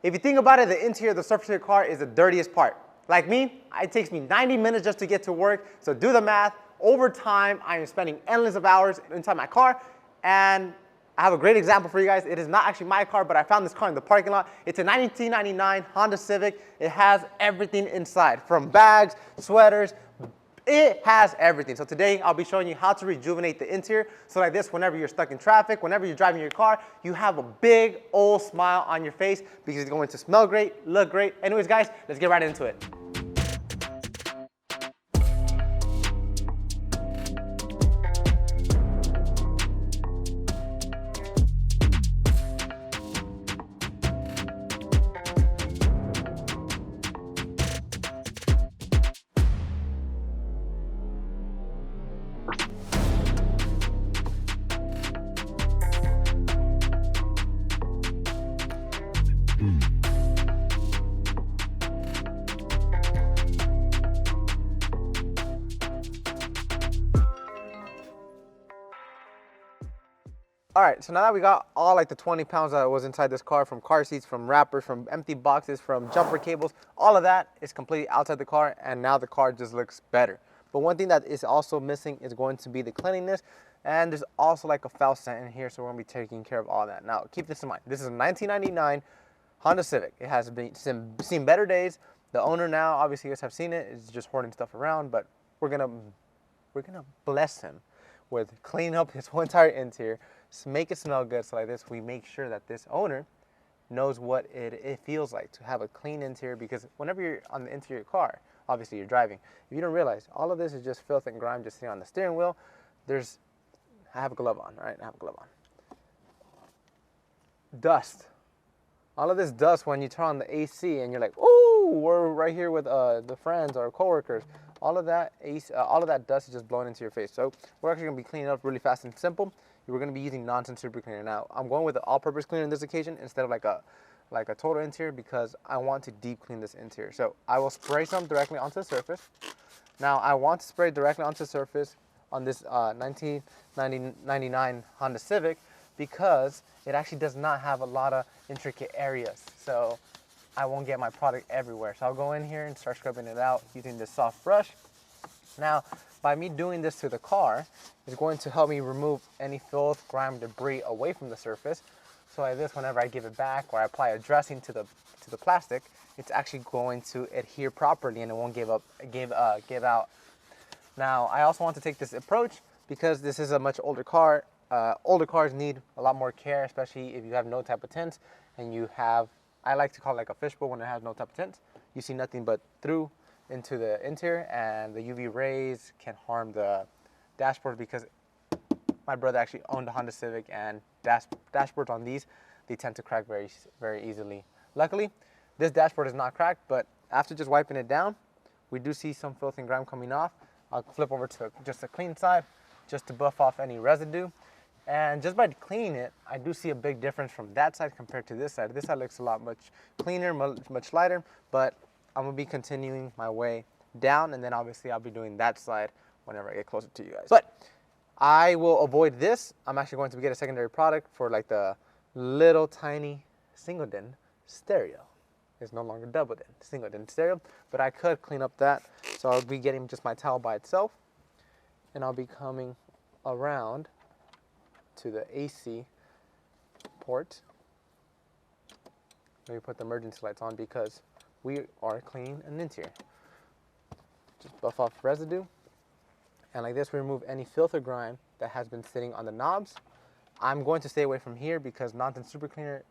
If you think about it, the interior of the surface of your car is the dirtiest part. Like me, it takes me 90 minutes just to get to work. So do the math. Over time, I am spending endless of hours inside my car. And I have a great example for you guys. It is not actually my car, but I found this car in the parking lot. It's a 1999 Honda Civic. It has everything inside, from bags, sweaters. It has everything. So today I'll be showing you how to rejuvenate the interior. So like this, whenever you're stuck in traffic, whenever you're driving your car, you have a big old smile on your face because it's going to smell great, look great. Anyways guys, let's get right into it. All right, so now that we got all like the 20 pounds that was inside this car, from car seats, from wrappers, from empty boxes, from jumper cables, all of that is completely outside the car, and now the car just looks better. But one thing that is also missing is going to be the cleanliness, and there's also like a foul scent in here, so we're gonna be taking care of all that. Now, keep this in mind. This is a 1999 Honda Civic. It has seen better days. The owner now, obviously you guys have seen it, is just hoarding stuff around, but we're gonna bless him with cleaning up his whole entire interior, make it smell good. So like this, we make sure that this owner knows what it feels like to have a clean interior, because whenever you're on the interior car, obviously you're driving. If you don't realize, all of this is just filth and grime just sitting on the steering wheel. I have a glove on, right? I have a glove on. Dust. All of this dust when you turn on the AC and you're like, ooh, we're right here with the friends or coworkers. All of that dust is just blowing into your face. So we're actually gonna be cleaning up really fast and simple. We're gonna be using nonsense super cleaner. Now I'm going with the all-purpose cleaner in this occasion instead of like a total interior, because I want to deep clean this interior. So I will spray some directly onto the surface. Now I want to spray directly onto the surface on this 1999 Honda Civic, because it actually does not have a lot of intricate areas. So I won't get my product everywhere. So I'll go in here and start scrubbing it out using this soft brush. Now, by me doing this to the car, it's going to help me remove any filth, grime, debris away from the surface. So like this, whenever I give it back or I apply a dressing to the plastic, it's actually going to adhere properly and it won't give out. Now, I also want to take this approach because this is a much older car. Older cars need a lot more care, especially if you have no type of tints and you have, I like to call it like a fishbowl when it has no type of tints. You see nothing but through into the interior, and the UV rays can harm the dashboard, because my brother actually owned a Honda Civic, and dashboards on these, they tend to crack very, very easily. Luckily, this dashboard is not cracked, but after just wiping it down, we do see some filth and grime coming off. I'll flip over to just a clean side, just to buff off any residue. And just by cleaning it, I do see a big difference from that side compared to this side. This side looks a lot much cleaner, much lighter, but I'm gonna be continuing my way down, and then obviously I'll be doing that side whenever I get closer to you guys. But I will avoid this. I'm actually going to get a secondary product for like the little tiny single din stereo. It's no longer double din, single din stereo, but I could clean up that. So I'll be getting just my towel by itself, and I'll be coming around to the AC port. Let me put the emergency lights on because we are cleaning an interior. Just buff off residue, and like this we remove any filth or grime that has been sitting on the knobs. I'm going to stay away from here because nonsense super cleaner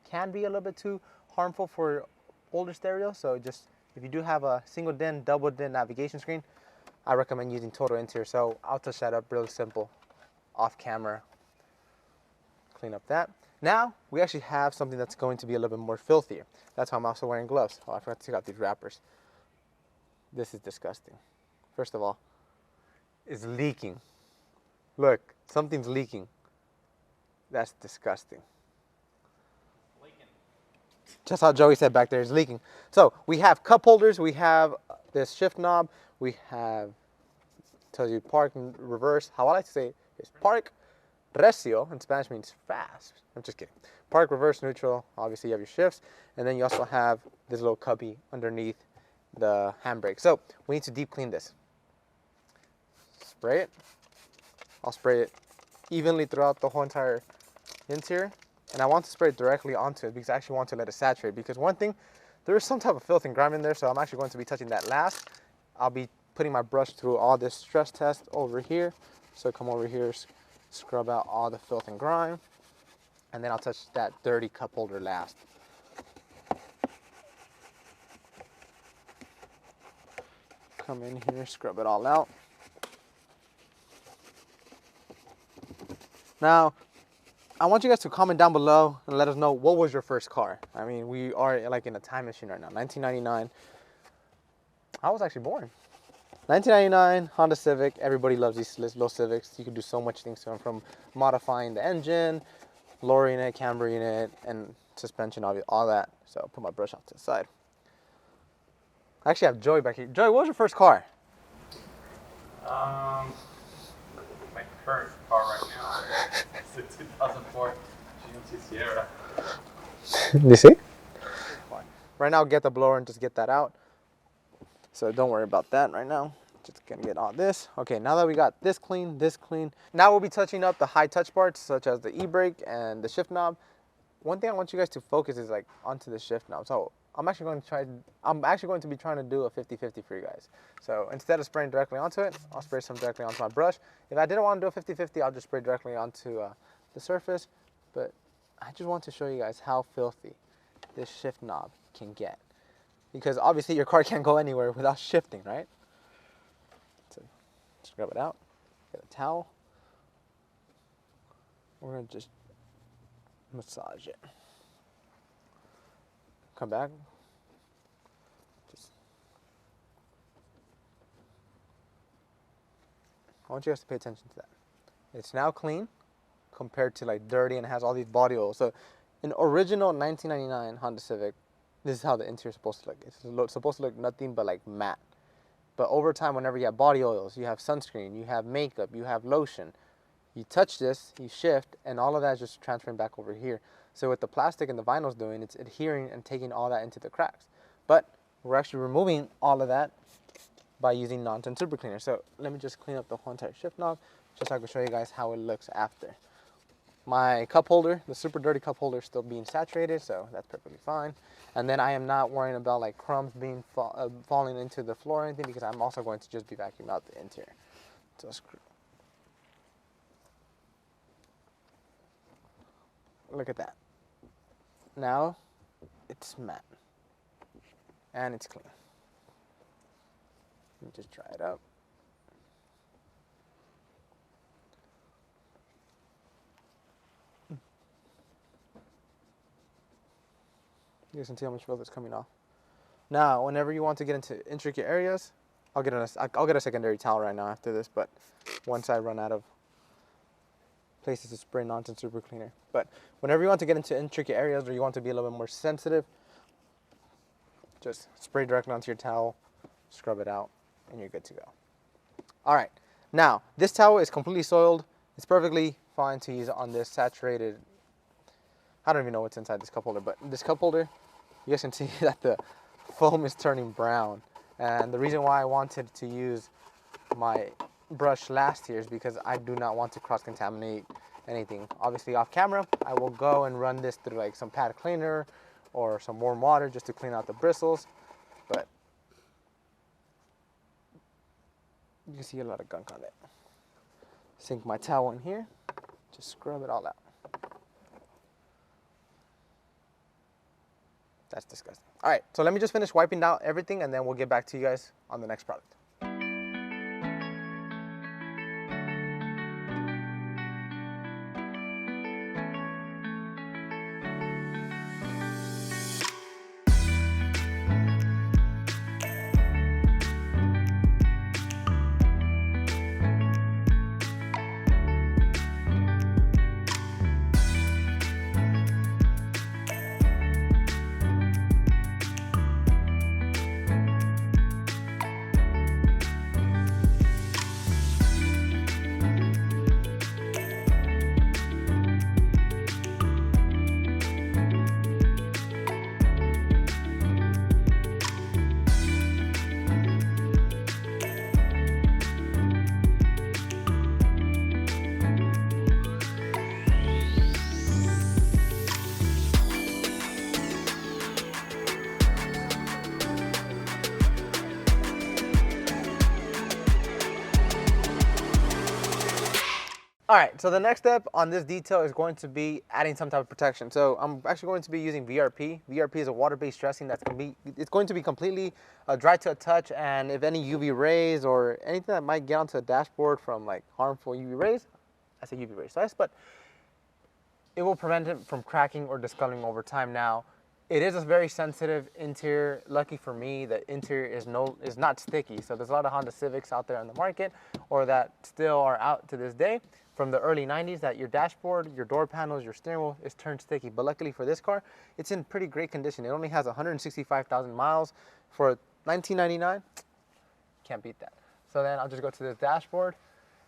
can be a little bit too harmful for older stereos. So just if you do have a single din, double din navigation screen, I recommend using total interior. So I'll touch that up really simple off camera. Clean up that. Now we actually have something that's going to be a little bit more filthier. That's why I'm also wearing gloves. Oh, I forgot to take out these wrappers. This is disgusting. First of all, it's leaking. Look, something's leaking. That's disgusting. Leaking. Just how Joey said back there, it's leaking. So we have cup holders. We have this shift knob. We have, tells you park and reverse. How I like to say it is park, recio in Spanish means fast. I'm just kidding. Park, reverse, neutral. Obviously, you have your shifts. And then you also have this little cubby underneath the handbrake. So we need to deep clean this. Spray it. I'll spray it evenly throughout the whole entire interior. And I want to spray it directly onto it because I actually want to let it saturate. Because one thing, there is some type of filth and grime in there, so I'm actually going to be touching that last. I'll be putting my brush through all this stress test over here. So come over here, scrub out all the filth and grime. And then I'll touch that dirty cup holder last. Come in here, scrub it all out. Now, I want you guys to comment down below and let us know, what was your first car? I mean, we are like in a time machine right now. 1999. I was actually born. 1999 Honda Civic. Everybody loves these little Civics. You can do so much things to them, from modifying the engine, lowering it, cambering it, and suspension, all that. So I'll put my brush off to the side. I actually have Joey back here. Joey, what was your first car? My current car right now is a 2004 GMC Sierra. You see? Right now, get the blower and just get that out. So don't worry about that right now. Just gonna get all this. Okay, now that we got this clean, now we'll be touching up the high touch parts, such as the e-brake and the shift knob. One thing I want you guys to focus is like onto the shift knob. So I'm actually going to be trying to do a 50-50 for you guys. So instead of spraying directly onto it, I'll spray some directly onto my brush. If I didn't want to do a 50-50, I'll just spray directly onto the surface. But I just want to show you guys how filthy this shift knob can get. Because obviously your car can't go anywhere without shifting, right? So scrub it out, get a towel. We're gonna just massage it. Come back. I want you guys to pay attention to that. It's now clean compared to like dirty and has all these body oils. So in original 1999 Honda Civic, this is how the interior is supposed to look. It's supposed to look nothing but like matte. But over time, whenever you have body oils, you have sunscreen, you have makeup, you have lotion, you touch this, you shift, and all of that is just transferring back over here. So what the plastic and the vinyl is doing, it's adhering and taking all that into the cracks. But we're actually removing all of that by using non-tint super cleaner. So let me just clean up the whole entire shift knob, just so I can show you guys how it looks after. My cup holder, the super dirty cup holder, is still being saturated, so that's perfectly fine. And then I am not worrying about like crumbs being falling into the floor or anything, because I'm also going to just be vacuuming out the interior. So look at that. Now it's matte and it's clean. Let me just dry it up. You guys can see how much filth is coming off. Now, whenever you want to get into intricate areas, I'll get a secondary towel right now after this, but once I run out of places to spray non-tint super cleaner. But whenever you want to get into intricate areas or you want to be a little bit more sensitive, just spray directly onto your towel, scrub it out, and you're good to go. All right, now this towel is completely soiled. It's perfectly fine to use on this saturated, I don't even know what's inside this cup holder, but this cup holder, you guys can see that the foam is turning brown. And the reason why I wanted to use my brush last here is because I do not want to cross-contaminate anything. Obviously off camera, I will go and run this through like some pad cleaner or some warm water just to clean out the bristles. But you can see a lot of gunk on it. Sink my towel in here, just scrub it all out. That's disgusting. All right, so let me just finish wiping down everything and then we'll get back to you guys on the next product. All right, so the next step on this detail is going to be adding some type of protection. So I'm actually going to be using VRP. VRP is a water-based dressing that's it's going to be completely dry to a touch, and if any UV rays or anything that might get onto the dashboard from like harmful UV rays, I say UV rays twice, but it will prevent it from cracking or discoloring over time. Now, it is a very sensitive interior. Lucky for me, the interior is not sticky. So there's a lot of Honda Civics out there on the market, or that still are out to this day from the early 90s, that your dashboard, your door panels, your steering wheel is turned sticky. But luckily for this car, it's in pretty great condition. It only has 165,000 miles for $19.99. Can't beat that. So then I'll just go to the dashboard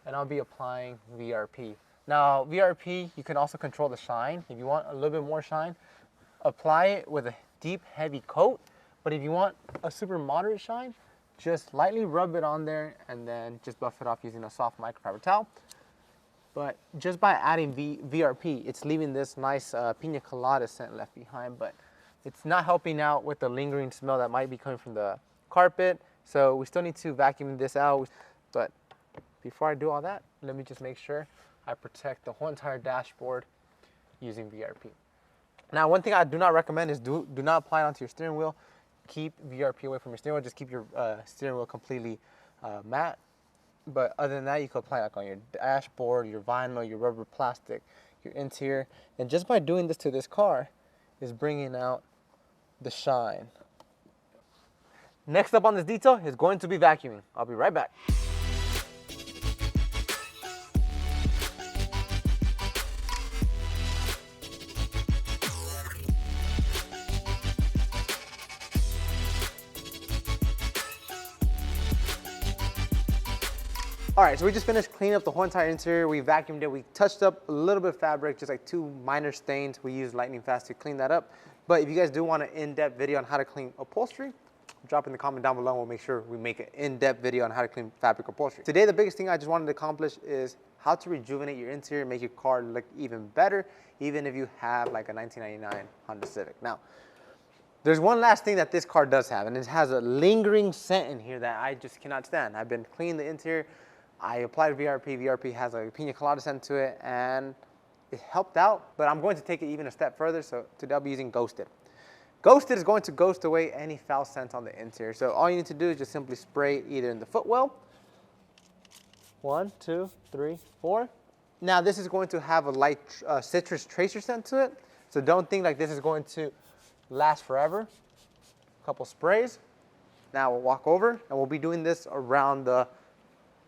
and I'll be applying VRP. Now, VRP, you can also control the shine. If you want a little bit more shine, apply it with a deep, heavy coat. But if you want a super moderate shine, just lightly rub it on there and then just buff it off using a soft microfiber towel. But just by adding VRP, it's leaving this nice pina colada scent left behind, but it's not helping out with the lingering smell that might be coming from the carpet. So we still need to vacuum this out. But before I do all that, let me just make sure I protect the whole entire dashboard using VRP. Now, one thing I do not recommend is do not apply it onto your steering wheel. Keep VRP away from your steering wheel. Just keep your steering wheel completely matte. But other than that, you can apply it like on your dashboard, your vinyl, your rubber plastic, your interior. And just by doing this to this car is bringing out the shine. Next up on this detail is going to be vacuuming. I'll be right back. All right, so we just finished cleaning up the whole entire interior. We vacuumed it. We touched up a little bit of fabric, just like 2 minor stains. We used lightning fast to clean that up. But if you guys do want an in-depth video on how to clean upholstery, drop in the comment down below and we'll make sure we make an in-depth video on how to clean fabric upholstery. Today, the biggest thing I just wanted to accomplish is how to rejuvenate your interior, make your car look even better, even if you have like a 1999 Honda Civic. Now, there's one last thing that this car does have, and it has a lingering scent in here that I just cannot stand. I've been cleaning the interior. I applied VRP. VRP has a pina colada scent to it, and it helped out, but I'm going to take it even a step further, so today I'll be using Ghosted. Ghosted is going to ghost away any foul scent on the interior, so all you need to do is just simply spray either in the footwell. 1, 2, 3, 4. Now this is going to have a light citrus tracer scent to it, so don't think like this is going to last forever. A couple sprays. Now we'll walk over, and we'll be doing this around the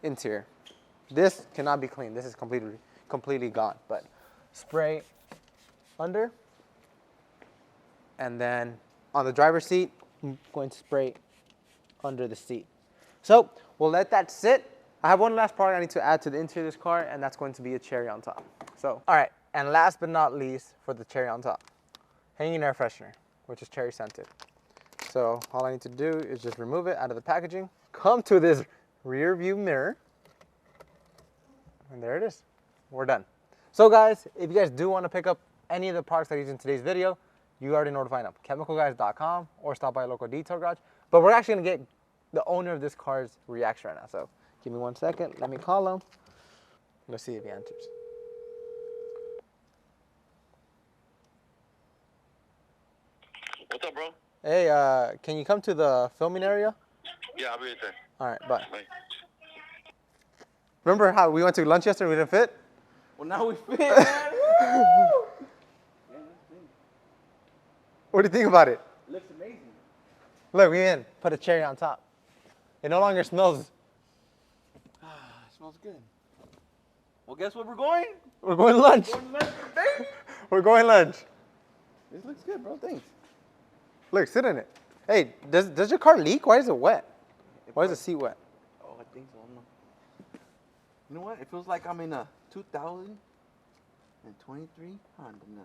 interior. This cannot be cleaned. This is completely gone. But spray under, and then on the driver's seat, I'm going to spray under the seat. So we'll let that sit. I have one last part I need to add to the interior of this car, and that's going to be a cherry on top. So, all right, and last but not least for the cherry on top, hanging air freshener, which is cherry scented. So all I need to do is just remove it out of the packaging, come to this rear view mirror, and there it is. We're done. So guys, if you guys do want to pick up any of the products that I use in today's video, you already know to find them. chemicalguys.com or stop by a local detail garage. But we're actually going to get the owner of this car's reaction right now. So give me 1 second. Let me call him. Let's see if he answers. What's up, bro? Hey, can you come to the filming area? Yeah, I'll be right there. All right, bye. Bye. Remember how we went to lunch yesterday and we didn't fit? Well, now we fit, man. What do you think about it? Looks amazing. Look, we in. Put a cherry on top. It no longer smells. Smells good. Well, guess what we're going? We're going to lunch. Going to lunch today? We're going lunch. This looks good, bro. Thanks. Look, sit in it. Hey, does your car leak? Why is it wet? Why is the seat wet? Oh, I think so. I don't know. You know what? It feels like I'm in a 2023 Honda now.